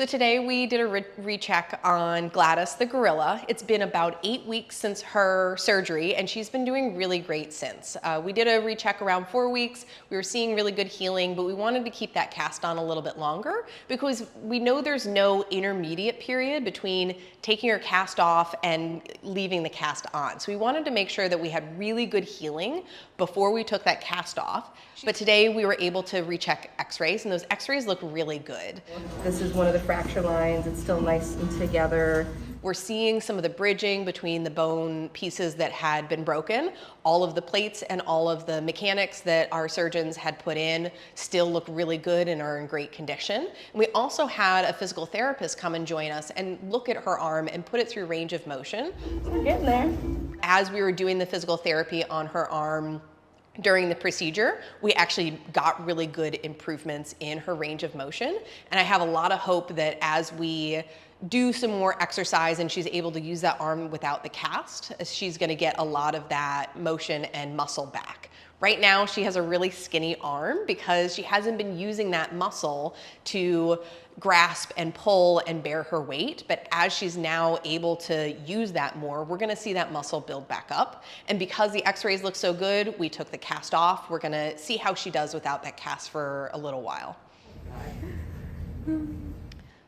So today we did a recheck on Gladys the gorilla. It's been about 8 weeks since her surgery and she's been doing really great since. We did a recheck around 4 weeks. We were seeing really good healing, but we wanted to keep that cast on a little bit longer because we know there's no intermediate period between taking her cast off and leaving the cast on. So we wanted to make sure that we had really good healing before we took that cast off. But today we were able to recheck x-rays and those x-rays look really good. This is one of the fracture lines. It's still nice and together. We're seeing some of the bridging between the bone pieces that had been broken. All of the plates and all of the mechanics that our surgeons had put in still look really good and are in great condition. And we also had a physical therapist come and join us and look at her arm and put it through range of motion. We're getting there. As we were doing the physical therapy on her arm, during the procedure, we actually got really good improvements in her range of motion. And I have a lot of hope that as we do some more exercise and she's able to use that arm without the cast, she's gonna get a lot of that motion and muscle back. Right now, she has a really skinny arm because she hasn't been using that muscle to grasp and pull and bear her weight. But as she's now able to use that more, we're gonna see that muscle build back up. And because the x-rays look so good, we took the cast off. We're gonna see how she does without that cast for a little while.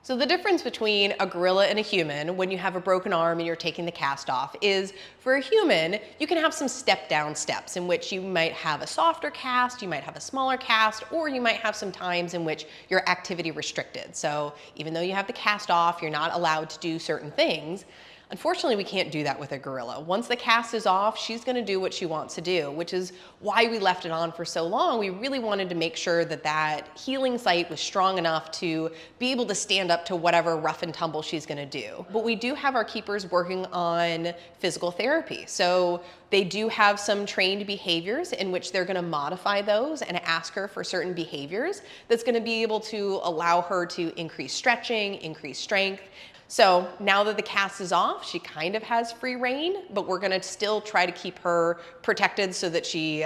So the difference between a gorilla and a human when you have a broken arm and you're taking the cast off is for a human, you can have some step down steps in which you might have a softer cast, you might have a smaller cast, or you might have some times in which you're activity restricted. So even though you have the cast off, you're not allowed to do certain things. Unfortunately, we can't do that with a gorilla. Once the cast is off, she's gonna do what she wants to do, which is why we left it on for so long. We really wanted to make sure that that healing site was strong enough to be able to stand up to whatever rough and tumble she's gonna do. But we do have our keepers working on physical therapy. So they do have some trained behaviors in which they're gonna modify those and ask her for certain behaviors that's gonna be able to allow her to increase stretching, increase strength. So now that the cast is off, she kind of has free reign, but we're gonna still try to keep her protected so that she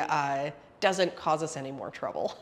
doesn't cause us any more trouble.